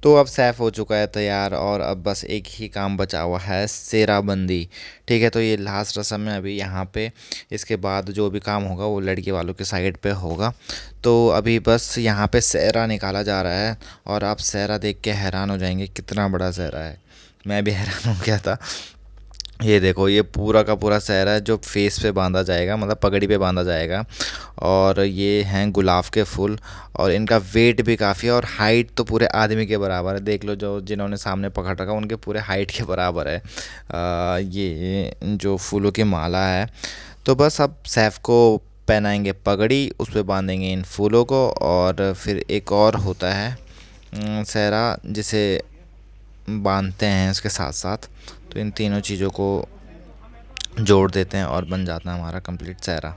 तो अब सैफ हो चुका है तैयार और अब बस एक ही काम बचा हुआ है, सेराबंदी। ठीक है, तो ये लास्ट रस्म है अभी यहाँ पे। इसके बाद जो भी काम होगा वो लड़की वालों के साइड पे होगा। तो अभी बस यहाँ पे सेहरा निकाला जा रहा है और आप सेहरा देख के हैरान हो जाएंगे कितना बड़ा सेहरा है। मैं भी हैरान हो गया था। ये देखो, ये पूरा का पूरा सेहरा है जो फेस पे बांधा जाएगा, मतलब पगड़ी पे बांधा जाएगा। और ये हैं गुलाब के फूल और इनका वेट भी काफ़ी है और हाइट तो पूरे आदमी के बराबर है। देख लो जो जिन्होंने सामने पकड़ रखा उनके पूरे हाइट के बराबर है। ये जो फूलों की माला है। तो बस अब सैफ को पहनाएंगे पगड़ी, उस पर बांधेंगे इन फूलों को और फिर एक और होता है सेहरा जिसे बांधते हैं उसके साथ साथ। तो इन तीनों चीज़ों को जोड़ देते हैं और बन जाता है हमारा कंप्लीट सेहरा।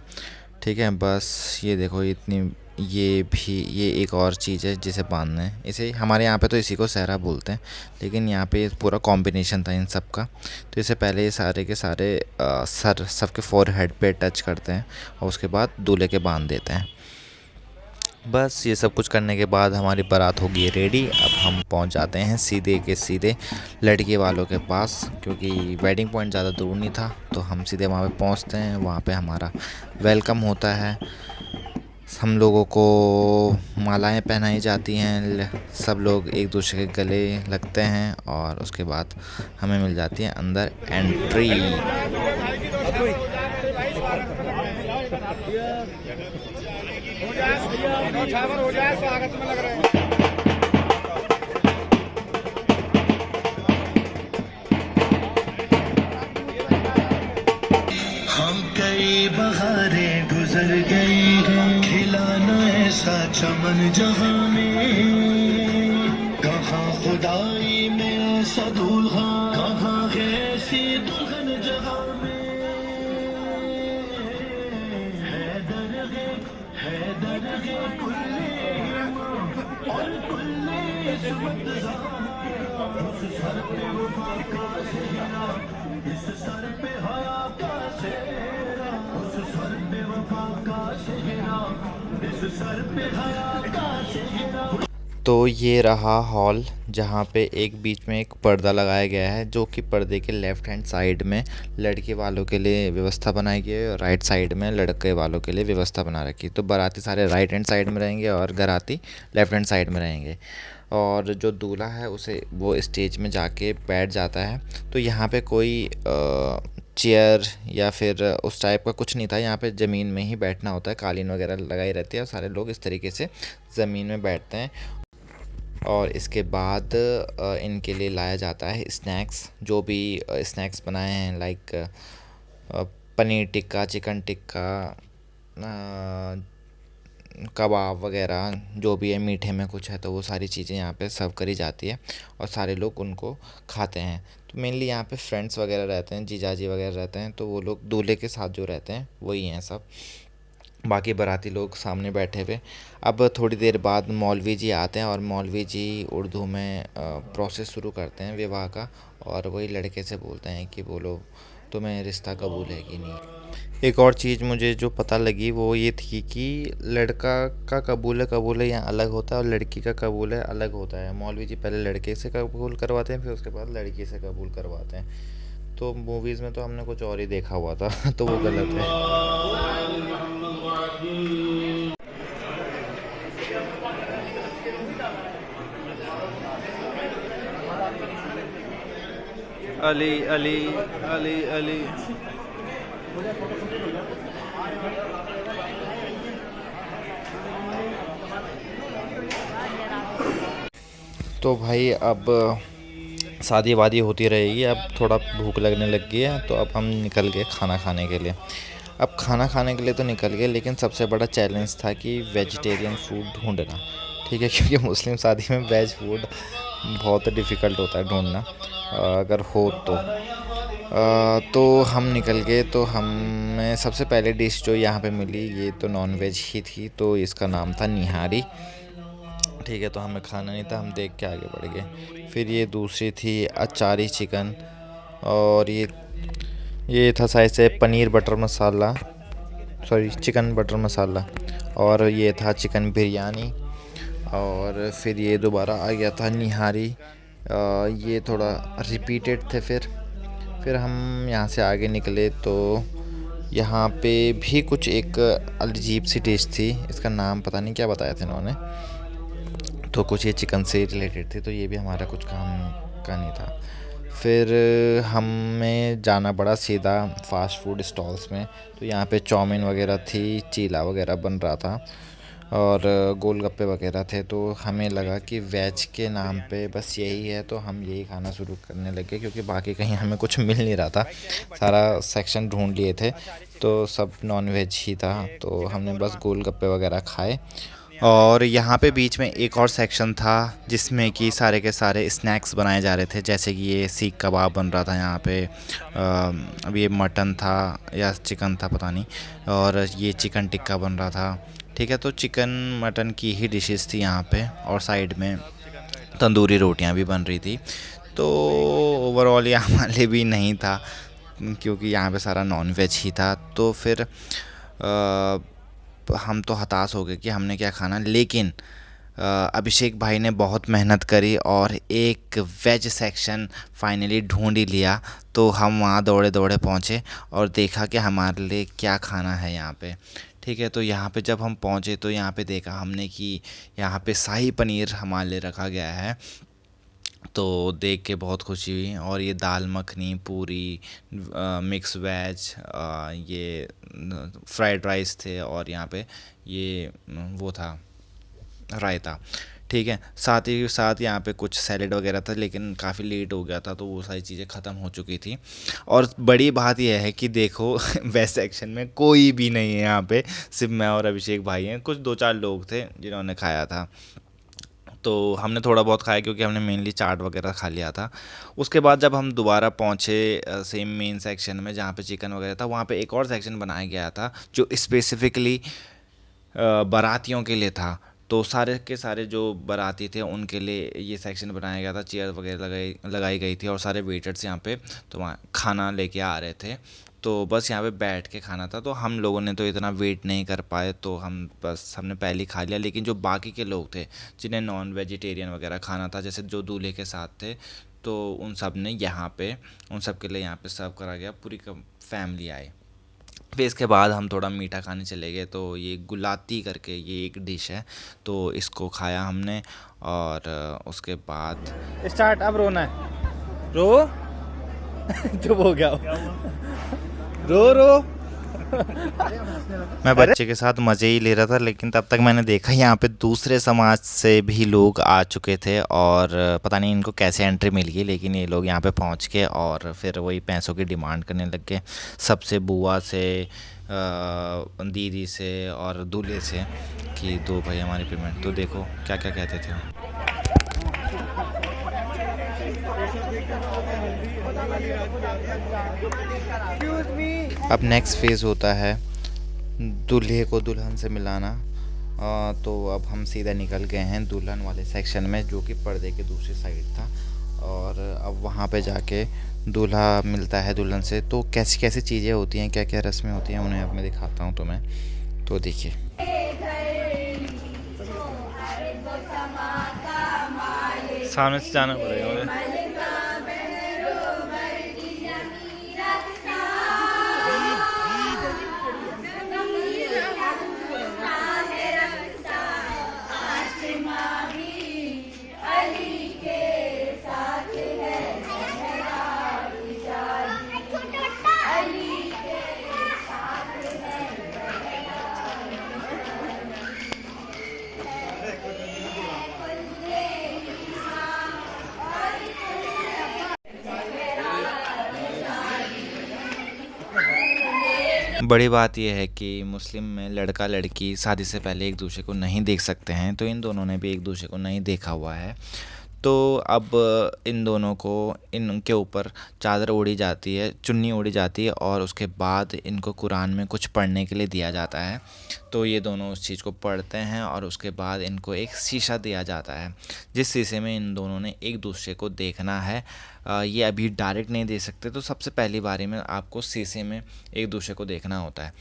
ठीक है, बस ये देखो इतनी, ये भी ये एक और चीज़ है जिसे बांधना है। इसे हमारे यहाँ पे तो इसी को सेहरा बोलते हैं, लेकिन यहाँ पे पूरा कॉम्बिनेशन था इन सब का। तो इससे पहले ये सारे के सारे सर सबके फोरहेड पे टच करते हैं और उसके बाद दूल्हे के बांध देते हैं। बस ये सब कुछ करने के बाद हमारी बारात होगी रेडी। अब हम पहुंच जाते हैं सीधे के सीधे लड़के वालों के पास, क्योंकि वेडिंग पॉइंट ज़्यादा दूर नहीं था। तो हम सीधे वहाँ पे पहुंचते हैं, वहाँ पे हमारा वेलकम होता है। हम लोगों को मालाएं पहनाई जाती हैं, सब लोग एक दूसरे के गले लगते हैं और उसके बाद हमें मिल जाती है अंदर एंट्री। हम कई बहारें गुजर गई हैं, खिला न ऐसा चमन जहां में। कहाँ खुदाई में ऐसा दूल्हा, कहाँ है ऐसी दुल्हन जहां में। है दरगे कुल्ले इमाम और कुल्ले इस्मत ज़हारा। उस सर पे वफा का सेहरा, इस सर पे हया का सेहरा। उस सर पे वफा का सेहरा, इस सर पे हया का सेहरा। तो ये रहा हॉल, जहाँ पे एक बीच में एक पर्दा लगाया गया है, जो कि पर्दे के लेफ़्ट हैंड साइड में लड़के वालों के लिए व्यवस्था बनाई गई है और राइट साइड में लड़के वालों के लिए व्यवस्था बना रखी है। तो बाराती सारे राइट हैंड साइड में रहेंगे और घराती लेफ़्ट हैंड साइड में रहेंगे। और जो दूल्हा है उसे वो स्टेज में जाके बैठ जाता है। तो यहाँ पे कोई चेयर या फिर उस टाइप का कुछ नहीं था। यहाँ पे ज़मीन में ही बैठना होता है, कालीन वगैरह लगाई रहती है और सारे लोग इस तरीके से ज़मीन में बैठते हैं। और इसके बाद इनके लिए लाया जाता है स्नैक्स, जो भी स्नैक्स बनाए हैं, लाइक पनीर टिक्का, चिकन टिक्का, कबाब वगैरह, जो भी है मीठे में कुछ है तो वो सारी चीज़ें यहाँ पे सर्व करी जाती है और सारे लोग उनको खाते हैं। तो मेनली यहाँ पे फ्रेंड्स वगैरह रहते हैं, जीजाजी वगैरह रहते हैं, तो वो लोग दूल्हे के साथ जो रहते हैं वही हैं सब। बाकी बाराती लोग सामने बैठे हुए। अब थोड़ी देर बाद मौलवी जी आते हैं और मौलवी जी उर्दू में प्रोसेस शुरू करते हैं विवाह का। और वही लड़के से बोलते हैं कि बोलो तुम्हें रिश्ता कबूल है कि नहीं। एक और चीज़ मुझे जो पता लगी वो ये थी कि लड़का का कबूल है यहाँ अलग होता है और लड़की का कबूल है अलग होता है। मौलवी जी पहले लड़के से कबूल करवाते हैं, फिर उसके बाद लड़की से कबूल करवाते हैं। तो मूवीज़ में तो हमने कुछ और ही देखा हुआ था तो वो गलत है। अली अली अली अली। तो भाई अब शादी वादी होती रहेगी। अब थोड़ा भूख लगने लग गई है तो अब हम निकल गए खाना खाने के लिए। अब खाना खाने के लिए तो निकल गए, लेकिन सबसे बड़ा चैलेंज था कि वेजिटेरियन फूड ढूंढना। ठीक है, क्योंकि मुस्लिम शादी में वेज फूड बहुत डिफ़िकल्ट होता है ढूंढना, अगर हो तो हम निकल गए। तो हमें सबसे पहले डिश जो यहाँ पे मिली ये तो नॉन वेज ही थी, तो इसका नाम था निहारी। ठीक है, तो हमें खाना नहीं था, हम देख के आगे बढ़ गए। फिर ये दूसरी थी अचारी चिकन, और ये था शायद से पनीर बटर मसाला, सॉरी चिकन बटर मसाला। और ये था चिकन बिरयानी। और फिर ये दोबारा आ गया था निहारी। ये थोड़ा रिपीटेड थे। फिर हम यहाँ से आगे निकले तो यहाँ पे भी कुछ एक अजीब सी डिश थी, इसका नाम पता नहीं क्या बताया था इन्होंने। तो कुछ ये चिकन से रिलेटेड थी, तो ये भी हमारा कुछ काम का नहीं था। फिर हमें जाना पड़ा सीधा फास्ट फूड स्टॉल्स में। तो यहाँ पे चाउमीन वगैरह थी, चीला वगैरह बन रहा था और गोलगप्पे वगैरह थे। तो हमें लगा कि वेज के नाम पे बस यही है, तो हम यही खाना शुरू करने लगे, क्योंकि बाकी कहीं हमें कुछ मिल नहीं रहा था। सारा सेक्शन ढूंढ लिए थे तो सब नॉन वेज ही था, तो हमने बस गोलगप्पे वगैरह खाए। और यहाँ पे बीच में एक और सेक्शन था जिसमें कि सारे के सारे स्नैक्स बनाए जा रहे थे, जैसे कि ये सीख कबाब बन रहा था यहाँ पे। अब ये मटन था या चिकन था पता नहीं, और ये चिकन टिक्का बन रहा था। ठीक है, तो चिकन मटन की ही डिशेस थी यहाँ पे, और साइड में तंदूरी रोटियाँ भी बन रही थी। तो ओवरऑल ये हमारे लिए भी नहीं था, क्योंकि यहाँ पे सारा नॉन वेज ही था। तो फिर हम तो हताश हो गए कि हमने क्या खाना। लेकिन अभिषेक भाई ने बहुत मेहनत करी और एक वेज सेक्शन फाइनली ढूंढ ही लिया। तो हम वहाँ दौड़े दौड़े पहुँचे और देखा कि हमारे लिए क्या खाना है यहाँ पे। ठीक है, तो यहाँ पे जब हम पहुँचे तो यहाँ पे देखा हमने कि यहाँ पे शाही पनीर हमारे लिए रखा गया है। तो देख के बहुत खुशी हुई। और ये दाल मखनी, पूरी, मिक्स वेज, ये फ्राइड राइस थे, और यहाँ पे ये वो था रायता। ठीक है, साथ ही साथ यहाँ पे कुछ सैलेड वगैरह था, लेकिन काफ़ी लेट हो गया था तो वो सारी चीज़ें ख़त्म हो चुकी थी। और बड़ी बात यह है कि देखो वेज सेक्शन में कोई भी नहीं है यहाँ पे, सिर्फ मैं और अभिषेक भाई हैं। कुछ दो चार लोग थे जिन्होंने खाया था, तो हमने थोड़ा बहुत खाया क्योंकि हमने मेनली चाट वगैरह खा लिया था। उसके बाद जब हम दोबारा पहुँचे सेम मेन सेक्शन में जहाँ पे चिकन वगैरह था, वहाँ पे एक और सेक्शन बनाया गया था जो स्पेसिफिकली बारातियों के लिए था। तो सारे के सारे जो बाराती थे उनके लिए ये सेक्शन बनाया गया था, चेयर वगैरह लगाई गई थी, और सारे वेटर्स यहाँ पे तो वहाँ खाना लेके आ रहे थे। तो बस यहाँ पे बैठ के खाना था। तो हम लोगों ने तो इतना वेट नहीं कर पाए, तो हमने पहले ही खा लिया। लेकिन जो बाकी के लोग थे जिन्हें नॉन वेजिटेरियन वगैरह खाना था, जैसे जो दूल्हे के साथ थे, तो उन सब ने यहाँ पे उन सब के लिए यहाँ पे सर्व करा गया, पूरी फैमिली आई। फिर इसके बाद हम थोड़ा मीठा खाने चले गए। तो ये गुलाती करके ये एक डिश है, तो इसको खाया हमने। और उसके बाद स्टार्ट। अब रोना है, रो। चुप हो गया, रो रो। मैं बच्चे के साथ मज़े ही ले रहा था, लेकिन तब तक मैंने देखा यहाँ पे दूसरे समाज से भी लोग आ चुके थे, और पता नहीं इनको कैसे एंट्री मिल गई, लेकिन ये लोग यहाँ पे पहुँच के और फिर वही पैसों की डिमांड करने लग गए। सबसे बुआ से, दीदी से और दूल्हे से कि दो भाई हमारी पेमेंट। तो देखो क्या क्या कहते थे हम। अब नेक्स्ट फेज़ होता है दूल्हे को दुल्हन से मिलाना। तो अब हम सीधा निकल गए हैं दुल्हन वाले सेक्शन में, जो कि पर्दे के दूसरी साइड था। और अब वहाँ पे जाके दूल्हा मिलता है दुल्हन से। तो कैसी कैसी चीज़ें होती हैं, क्या क्या रस्में होती हैं, उन्हें अब मैं दिखाता हूँ तुम्हें। तो देखिए, सामने से जाना पड़ेगा मुझे। बड़ी बात यह है कि मुस्लिम में लड़का लड़की शादी से पहले एक दूसरे को नहीं देख सकते हैं, तो इन दोनों ने भी एक दूसरे को नहीं देखा हुआ है। तो अब इन दोनों को इनके ऊपर चादर ओढ़ी जाती है, चुन्नी ओढ़ी जाती है, और उसके बाद इनको कुरान में कुछ पढ़ने के लिए दिया जाता है। तो ये दोनों उस चीज़ को पढ़ते हैं, और उसके बाद इनको एक शीशा दिया जाता है, जिस शीशे में इन दोनों ने एक दूसरे को देखना है। ये अभी डायरेक्ट नहीं दे सकते, तो सबसे पहली बारी में आपको शीशे में एक दूसरे को देखना होता है।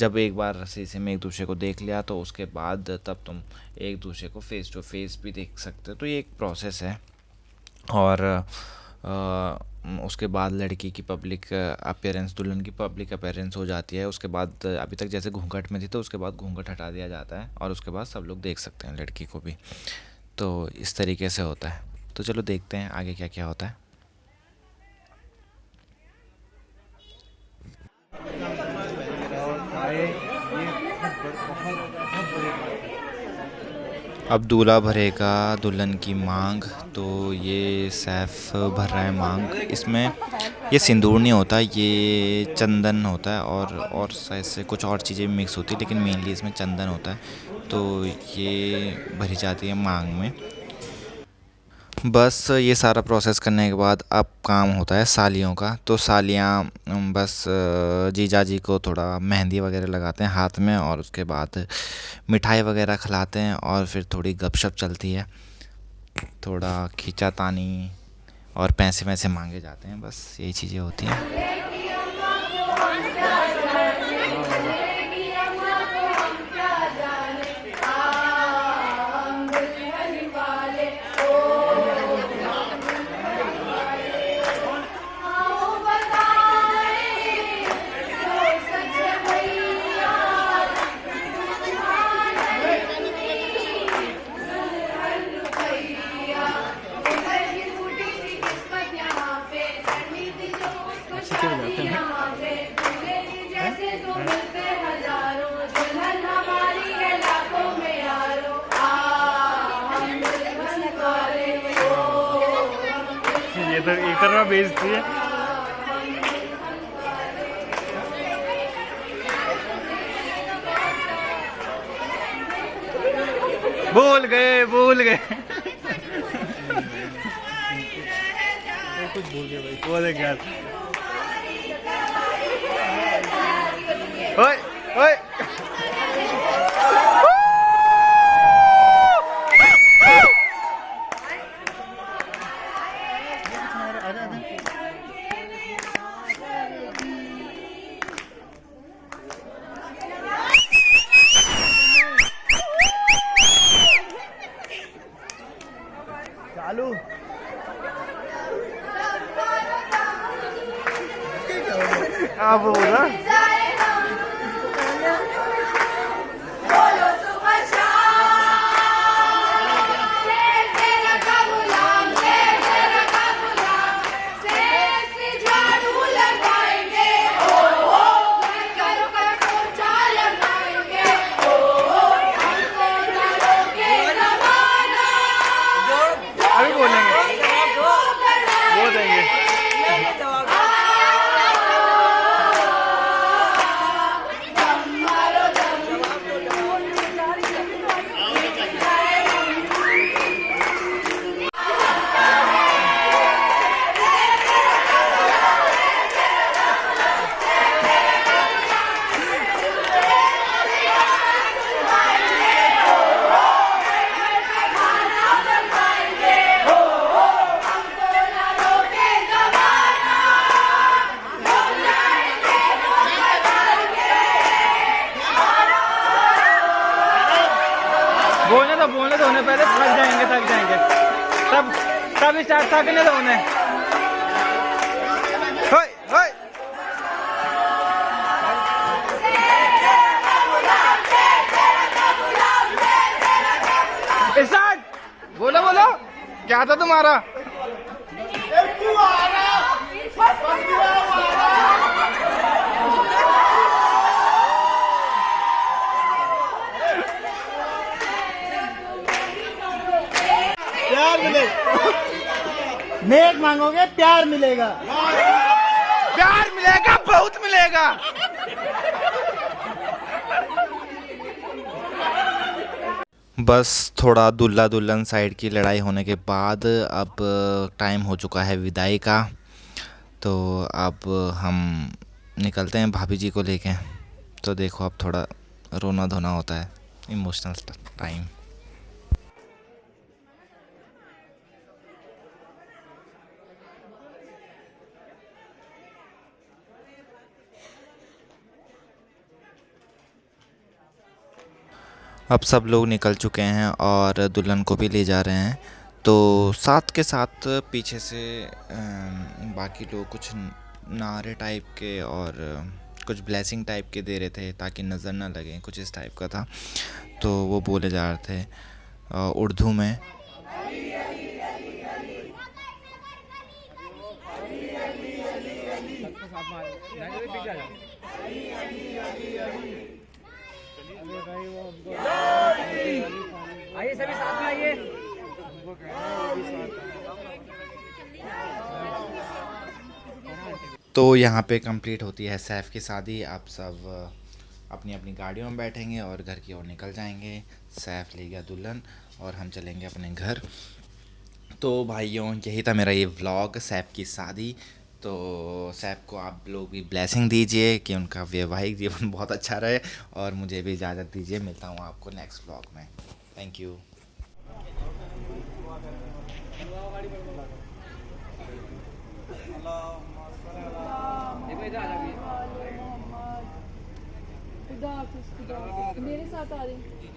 जब एक बार शीशे में एक दूसरे को देख लिया तो उसके बाद तब तुम एक दूसरे को फेस टू फेस भी देख सकते हो। तो ये एक प्रोसेस है। और उसके बाद लड़की की पब्लिक अपीयरेंस, दुल्हन की पब्लिक अपीयरेंस हो जाती है। उसके बाद अभी तक जैसे घूंघट में थी तो उसके बाद घूंघट हटा दिया जाता है और उसके बाद सब लोग देख सकते हैं लड़की को भी। तो इस तरीके से होता है। तो चलो देखते हैं आगे क्या क्या होता है। अब दूल्हा भरेगा दुल्हन की मांग। तो ये सैफ भर रहा है मांग। इसमें ये सिंदूर नहीं होता, ये चंदन होता है और शायद से कुछ और चीज़ें भी मिक्स होती है, लेकिन मेनली इसमें चंदन होता है। तो ये भरी जाती है मांग में। बस ये सारा प्रोसेस करने के बाद अब काम होता है सालियों का। तो सालियाँ बस जीजा जी को थोड़ा मेहंदी वगैरह लगाते हैं हाथ में और उसके बाद मिठाई वगैरह खिलाते हैं और फिर थोड़ी गपशप चलती है, थोड़ा खींचातानी और पैसे वैसे मांगे जाते हैं। बस यही चीज़ें होती हैं। ये तो एक तरह बेइज्जती है। भूल गए कुछ भूल गए भाई, बोले क्या? ओए ओए चालू। आप बोला अभी बोलेंगे, बोल देंगे। बोलने दो उन्हें, पहले थक जाएंगे तब स्टार्ट थकने दो उन्हें। होय होय स्टार्ट। बोलो बोलो, क्या था तुम्हारा? प्यार मिलेगा, नेक मांगोगे प्यार मिलेगा, प्यार मिलेगा, बहुत मिलेगा। बस थोड़ा दूल्हा दुल्हन साइड की लड़ाई होने के बाद अब टाइम हो चुका है विदाई का। तो अब हम निकलते हैं भाभी जी को लेके। तो देखो अब थोड़ा रोना धोना होता है, इमोशनल टाइम। अब सब लोग निकल चुके हैं और दुल्हन को भी ले जा रहे हैं। तो साथ के साथ पीछे से बाकी लोग कुछ नारे टाइप के और कुछ ब्लेसिंग टाइप के दे रहे थे ताकि नज़र ना लगे, कुछ इस टाइप का था। तो वो बोले जा रहे थे उर्दू में। आइए सभी साथ में आइए। तो यहाँ पे कंप्लीट होती है सैफ़ की शादी। आप सब अपनी अपनी गाड़ियों में बैठेंगे और घर की ओर निकल जाएंगे। सैफ़ ले गया दुल्हन और हम चलेंगे अपने घर। तो भाइयों, यही था मेरा ये व्लॉग सैफ़ की शादी। तो सैफ़ को आप लोग भी ब्लेसिंग दीजिए कि उनका वैवाहिक जीवन बहुत अच्छा रहे, और मुझे भी इजाज़त दीजिए। मिलता हूँ आपको नेक्स्ट व्लॉग में। Thank you. खुदा हाफिज़, खुदा हाफिज़। मेरे साथ आ रही